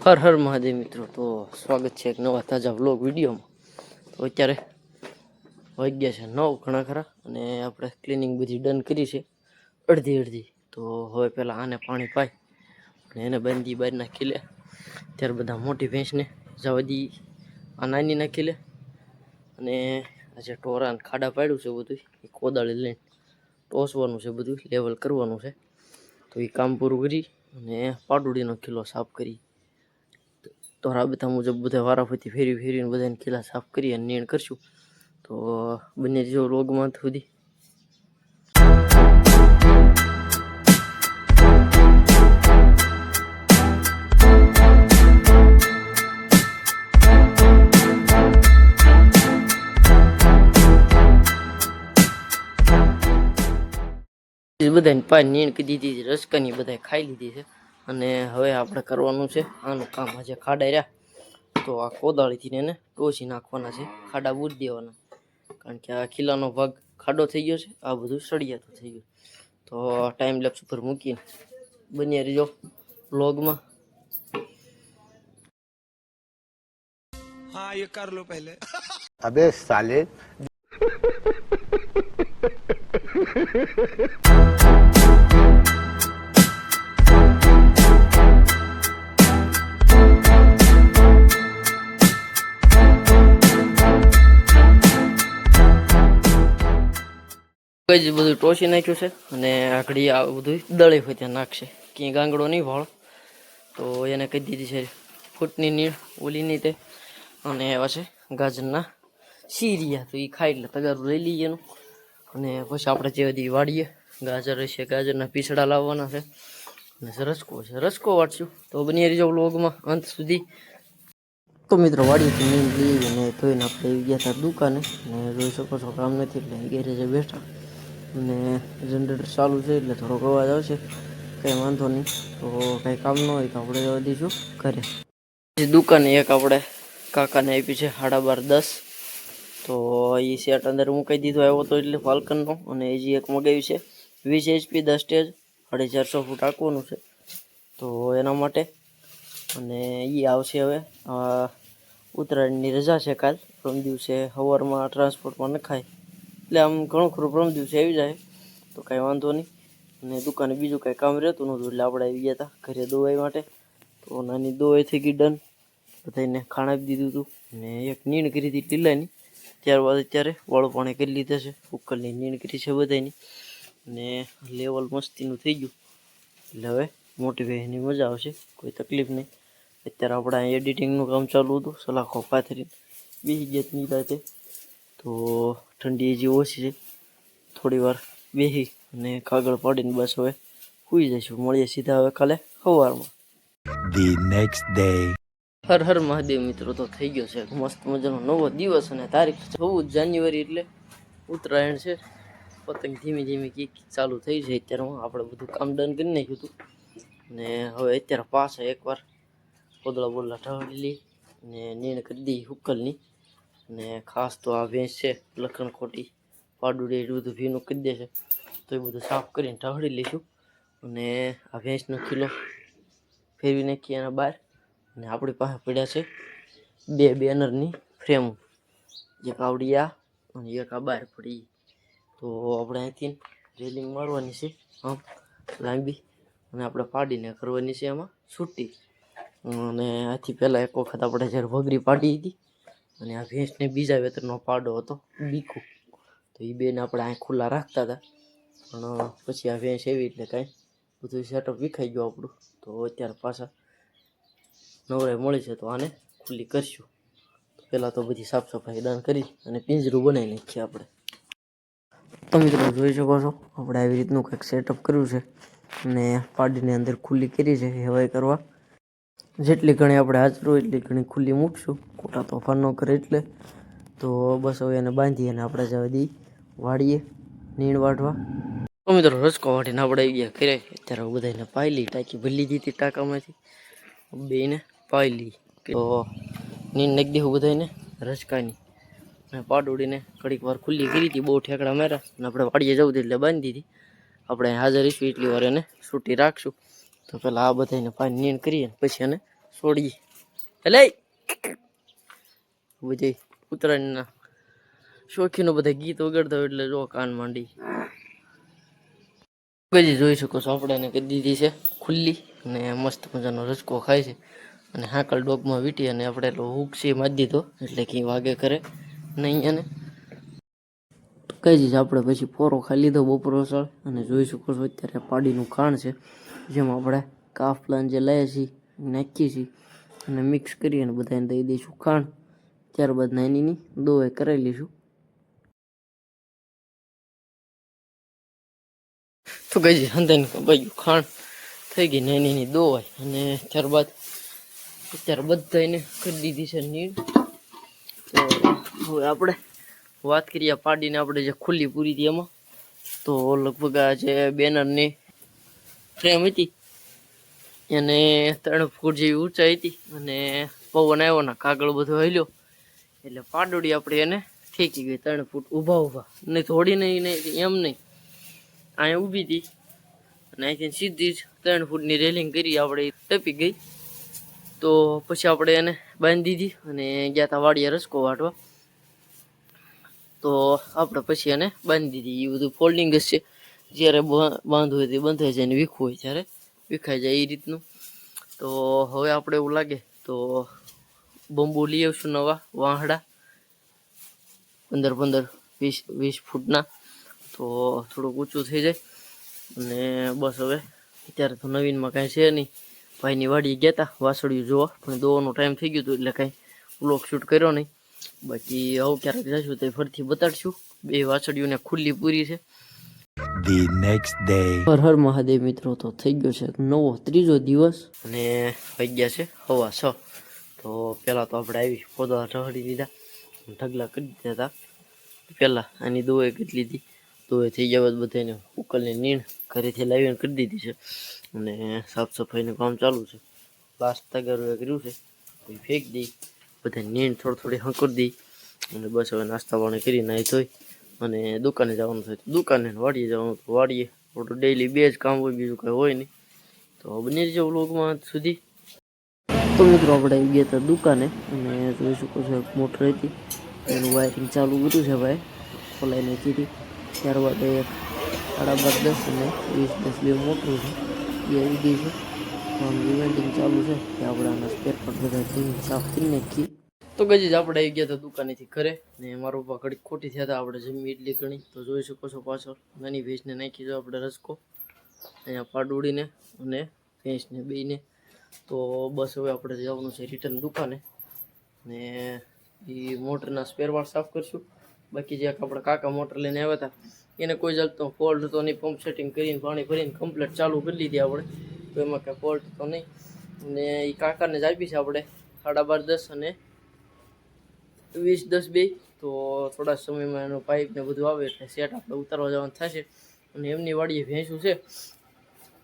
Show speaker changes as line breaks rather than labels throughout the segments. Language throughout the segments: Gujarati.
હર હર મહાદેવ મિત્રો, તો સ્વાગત છે એક નવા તાજા વ્લોગ વિડીયોમાં. તો અત્યારે વાગ્યા છે 9 ઘણા ખરા, અને આપણે ક્લિનિંગ બધી ડન કરી છે અડધી. તો હવે પહેલાં આને પાણી પાઈ અને એને બાંધી બહાર નાખી લે. ત્યારે બધા મોટી ભેંસને જવા દી, આ નાની નાખી લે. અને આજે ટોરાને ખાડા પાડ્યું છે બધું, એ કોદાળી લઈને ટોસવાનું છે, બધું લેવલ કરવાનું છે. તો એ કામ પૂરું કરી અને પાડુડીનો કિલ્લો સાફ કરી. તો રાબતા મુજબ બધા વારાફરતી ફેરીને બધાને કિલ્લા સાફ કરી અને નીણ કરશું. તો બંને જો રોગમાં સુધી બધાને પાય નીણ કરી દીધી, રસકાની બધા ખાઈ લીધી છે. અને હવે આપણે કરવાનું છે આનું કામ. આજે ખાડા રહ્યા તો આ કોદાળીથી એને ટોચી નાખવાના છે, ખાડા બૂજ દેવાના. કારણ કે આ ખીલાનો ભાગ ખાડો થઈ ગયો છે, આ બધું સળિયાતું થઈ ગયું. તો ટાઈમ લેપ્સ ઉપર મૂકીને બની રહીજો વ્લોગમાં.
हाँ ये कर लो पहले।
अबे साले
બધું ટોસી નાખ્યું છે અને આખડી આ બધું દળે હોય ત્યાં નાખશે. ક્યાંય ગાંગડો નહીં વાળો, તો એને કહી દીધી છે ફૂટની નીણ ઓલીની તે. અને એવા છે ગાજરના શીરિયા, તો એ ખાઈ એટલે તગારું લઈ લઈએ એનું. અને પછી આપણે જે બધી વાળીએ ગાજર છે, ગાજરના પીસડા લાવવાના છે અને રસકો વાટશું. તો બની રહીજો વ્લોગમાં અંત સુધી. તો મિત્રો વાડીએથી નીણ લઈ અને ધોઈને આપણે આવી ગયા હતા દુકાને, અને જોઈ શકો છો કામ નથી એટલે ગેરેજે બેઠા. અને જનરેટર ચાલુ છે એટલે થોડોક અવાજ આવશે, કંઈ વાંધો નહીં. તો કંઈ કામ ન હોય તો આપણે જવા દઈશું ઘરે. દુકાને એક આપણે કાકાને આપી છે 12:30. તો એ સેટ અંદર મૂકી દીધો આવ્યો હતો એટલે ફાલ્કનનો. અને હજી એક મગાવ્યું છે 20 HP 10 સ્ટેજ, 450 ફૂટ આંકવાનું છે. તો એના માટે અને એ આવશે હવે. ઉત્તરાયણની રજા છે કાલ, પ્રમ દિવસે સવારમાં ટ્રાન્સપોર્ટમાં નખાય એટલે આમ ઘણું ખરું પ્રમ દિવસે આવી જાય, તો કાંઈ વાંધો નહીં. અને દુકાને બીજું કાંઈ કામ રહેતું નહોતું એટલે આપણે આવી ગયા હતા ઘરે દવાઈ માટે. તો નાની દવાઈ થઈ ગઈ ડન, બધાને ખાણ આપી દીધું હતું. અને એક નીણ કરી હતી લીલાની, ત્યારબાદ અત્યારે વાળું પાણી કરી લીધા છે, ઉકલની નીણ કરી છે બધાની. અને લેવલ મસ્તીનું થઈ ગયું એટલે હવે મોટી બહેનની મજા આવશે, કોઈ તકલીફ નહીં. અત્યારે આપણે અહીં એડિટિંગનું કામ ચાલુ હતું, સલાખો પાથરીને બેસી ગયા નહીં રાતે. તો ઠંડી હજી ઓછી છે, થોડી વાર બેસી અને કાગળ પાડીને બસ હવે સૂઈ જઈશું. મળીએ સીધા હવે કાલે સવારમાં.
The next day.
Har Har Mahadev મિત્રો, તો થઈ ગયો છે મસ્ત મજાનો નવો દિવસ અને તારીખ 14 જાન્યુઆરી એટલે ઉત્તરાયણ છે. પતંગ ધીમી કીક ચાલુ થઈ છે. અત્યારે આપણે બધું કામ ડન કરી નાખ્યું હતું અને હવે અત્યારે પાછા એકવાર પોદળા બોદળા ઢાળી લઈ અને નીણ કરી દઈ ઉકલની. અને ખાસ તો આ ભેંસ છે લખણ ખોટી પાડુડી એટલું બધું ભીનું કરી દે છે, તો એ બધું સાફ કરીને ઢાળી લઈશું. અને આ ભેંસનો કિલો ફેરવી નાખીએ એના બહાર. અને આપણી પાસે પડ્યા છે 2 બેનરની ફ્રેમ, એક આવડી આ અને એક આ બહાર પડી. તો આપણે અહીંથી રેલિંગ મારવાની છે આમ લાંબી, અને આપણે પાડીને કરવાની છે એમાં છૂટી. અને આથી પહેલાં એક વખત આપણે જ્યારે વગરી પાડી હતી અને આ ભેંસને બીજા વેતરનો પાડો હતો બીકુ, તો એ બેને આપણે અહીં ખુલ્લા રાખતા હતા. પણ પછી આ ભેંસ એવી એટલે કાંઈ બધું સેટઅપ વિખાઈ ગયું આપણું. તો અત્યારે પાછા નવરાઈ મળી છે તો આને ખુલ્લી કરશું. પહેલાં તો બધી સાફ સફાઈ ડન કરી અને પિંજરું બનાવી નાખીએ આપણે. તો મિત્રો જોઈ શકો છો આપણે આવી રીતનું કંઈક સેટઅપ કર્યું છે અને પાડીને અંદર ખુલ્લી કરી છે હવાઈ કરવા. જેટલી ઘણી આપણે હાજર હોય એટલી ઘણી ખુલ્લી મૂકશું, ખોટા તોફાન ન કરે એટલે. તો બસ હવે એને બાંધી અને આપણે જવા દઈએ વાળીએ નીણ વાટવા. તો મિત્રો રસકો વાટીને આપણે આવી ગયા ઘરે. અત્યારે બધાને પાયલી ટાંકી ભરી દીધી ટાંકામાંથી, બેને પાયલી. તો નીણ નાખી દેવું બધાને રસકાની. અને પાડોડીને ઘડીક વાર ખુલ્લી કરી હતી, બહુ ઠેકડા માર્યા અને આપણે વાડીએ જવું એટલે બાંધી દીધી. આપણે હાજર રહીશું એટલી વાર એને છૂટી રાખશું. તો પહેલાં આ બધાને પાણી નીણ કરીએ પછી એને છોડી એટલે બધી ઉત્તરાયણના શોખીનો બધા ગીત વગાડતા હોય એટલે જો કાન માંડી ગજી જોઈ શકો છો આપણે એને કરી દીધી છે ખુલ્લી અને મસ્ત મજાનો રસકો ખાય છે અને હાકલ ડોગમાં વીટી અને આપણે એટલો હુકસી મારી દીધો એટલે કે વાગે કરે નહીં એને કઈ જ આપણે પછી પોરો ખાઈ લીધો બપોર વસાળ અને જોઈ શકો છો અત્યારે પાડીનું ખાણ છે જેમાં આપણે કાફલાન જે લાયા છીએ નાખીએ છીએ અને મિક્સ કરી અને બધાને દઈ દઈશું ખાંડ ત્યારબાદ નાનીની દોવાઈ કરાવી લઈશું તો ગઈ હંધાઈને બાજુ ખાંડ થઈ ગઈ નાનીની દોવાઈ અને ત્યારબાદ અત્યારે બધાને કરી દીધી છે નીણ તો હવે આપણે વાત કરીએ પાડીને આપણે જે ખુલ્લી પૂરી હતી એમાં તો લગભગ આ જે બેનરની ફ્રેમ હતી એને 3 ફૂટ જેવી ઊંચાઈ હતી અને પવન આવ્યો ને કાગળ બધો હલ્યો એટલે પાડોડી આપણે એને ઠેકી ગઈ 3 ફૂટ ઊભા નહીં થોડી નહીં એમ નહીં અહીંયા ઊભી હતી અને અહીંથી સીધી જ 3 ફૂટની રેલિંગ કરી આપણે ટપી ગઈ તો પછી આપણે એને બાંધી દીધી અને ગયા હતા વાડીએ રસકો વાટવા તો આપણે પછી એને બાંધી દીધી એ બધું ફોલ્ડિંગ જ છે જ્યારે બાંધવું હોય તે બંધાઈ જાય ને વીખવું હોય ત્યારે વિખાઈ જાય એ રીતનું તો હવે આપણે એવું લાગે તો બંબુ લઈ આવશું નવા વાહડા 15-20 ફૂટના તો થોડુંક ઊંચું થઈ જાય અને બસ હવે અત્યારે તો નવીનમાં કાંઈ છે નહીં ભાઈની વાડીએ ગયા હતા વાસળિયું જોવા પણ દોવાનો ટાઈમ થઈ ગયો હતો એટલે કાંઈ વ્લોગ શૂટ કર્યો નહીં બાકી હવે ક્યારેક જઈશું તો ફરીથી બતાડશું 2 વાસળીઓને ખુલ્લી પૂરી છે
The next day.
Har Har Mahadev મિત્રો તો થઈ ગયો છે નવો 3જો દિવસ અને વાગ્યા છે 6:15 તો પહેલાં તો આપણે આવી પોદા ઢહડી લીધા ઢગલા કરી દીધા હતા પહેલાં આની દોએ કરી લીધી દોએ થઈ ગયા બાદ બધાને ઉકલની નીણ ઘરેથી લાવીને કરી દીધી છે અને સાફ સફાઈનું કામ ચાલુ છે લાસ્ટ તગારું કર્યું છે કોઈ ફેંક દઈ બધા નીણ થોડી હંકરી દઈ અને બસ હવે નાસ્તા પાણી કરી નાહી ધોઈ અને દુકાને જવાનું થાય તો દુકાને વાડીએ જવાનું તો વાડીએ થોડું ડેઈલી 2 જ કામ હોય બીજું કંઈ હોય નહીં તો બની રહેજો વ્લોગમાં સુધી તો મિત્રો આપણે આવી ગયા હતા દુકાને અને જોઈ શકો છો એક મોટર હતી એનું વાયરિંગ ચાલુ કર્યું છે ભાઈ ખોલાઈ નાખી હતી ત્યારબાદ 12:30 અને 20-10 મોટર છે એ આવી ગઈ છે આમ રિવેન્ડિંગ ચાલુ છે કે આપણે આના સ્પેર પાર્ટ બધા સાફ કરી નાખીએ તો ગજી જ આપણે આવી ગયા હતા દુકાનેથી ઘરે ને મારા પપ્પા ઘડીક ખોટી થયા હતા આપણે જમી એટલી ઘણી તો જોઈ શકો છો પાછળ નાની ભેંસને નાખી દો આપણે રસકો અહીંયા પાડોડીને અને ભેંસને બેયને તો બસ હવે આપણે જવાનું છે રિટર્ન દુકાને ને એ મોટરના સ્પેર પાર્ટ સાફ કરશું બાકી જે આપણે કાકા મોટર લઈને આવ્યા હતા એને કોઈ જાતનો ફોલ્ટ હતો નહીં પંપ સેટિંગ કરીને પાણી ભરીને કમ્પ્લીટ ચાલુ કરી લીધી આપણે તો એમાં કાંઈ ફોલ્ટ તો નહીં અને એ કાકાને જ આપી છે આપણે 12:30 અને 20-10 બે તો થોડા સમયમાં એનો પાઇપ ને બધું આવે એટલે સેટ આપણે ઉતારવા જવાનું થશે અને એમની વાડીએ ભેંસું છે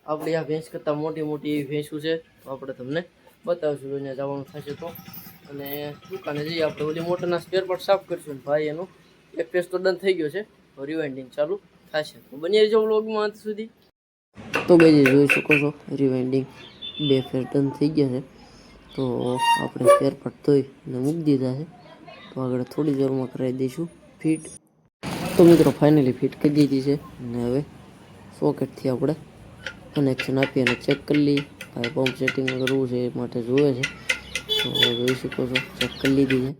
આપણી આ ભેંસ કરતાં મોટી એવી ભેંસું છે તો આપણે તમને બતાવશું અહીંયા જવાનું થશે તો અને દુકાને જઈએ આપણે ઓલી મોટરના સ્પેર પાર્ટ સાફ કરીશું ને ભાઈ એનો એક ફેસ તો ડન થઈ ગયો છે તો રિવાઇન્ડિંગ ચાલુ થશે તો બની રહેજો વ્લોગમાં અંત સુધી તો ગઈ જોઈ શકો છો રિવાઇન્ડિંગ 2 ફેર ડન થઈ ગયા છે તો આપણે સ્પેર પાર્ટ ધોઈ અને મૂકી દીધા છે તો આગળ થોડી જોરમાં કરાવી દઈશું ફિટ તો મિત્રો ફાઇનલી ફિટ કરી દીધી છે અને હવે સોકેટથી આપણે કનેક્શન આપી અને ચેક કરી લઈએ ભાઈ પંપ સેટિંગ કરવું છે એ માટે જોવે છે તો જોઈ શકો છો ચેક કરી લીધી છે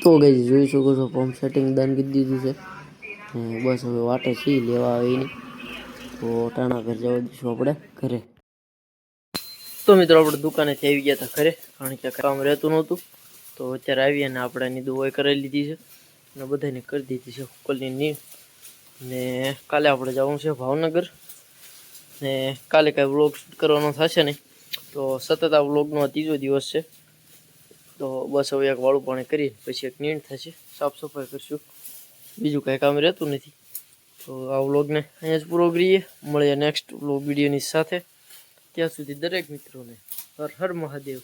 તો ગઈ જોઈ શકો છો પંપ સેટિંગ ડન કરી દીધું છે બસ હવે વાટે છીએ લેવા આવે નહીં તો ટાણા ઘર જવા દઈશું આપણે ઘરે તો મિત્રો આપણે દુકાનેથી આવી ગયા હતા ઘરે કારણ કે કામ રહેતું નહોતું તો અત્યારે આવી અને આપણે એની દવાઈ કરાવી લીધી છે અને બધાને કરી દીધી છે ઉકલની નીણ ને કાલે આપણે જવાનું છે ભાવનગર ને કાલે કાંઈ વ્લોગ શૂટ કરવાનો થશે નહીં તો સતત આ વ્લોગનો 3જો દિવસ છે તો બસ હવે એક વાળું પાણી કરી પછી એક નીણ થશે સાફ સફાઈ કરશું બીજું કાંઈ કામ રહેતું નથી તો આ વ્લોગને અહીંયા જ પૂરો કરીએ મળીએ નેક્સ્ટ વ્લોગ વિડીયોની સાથે ત્યાં સુધી દરેક મિત્રોને હર હર મહાદેવ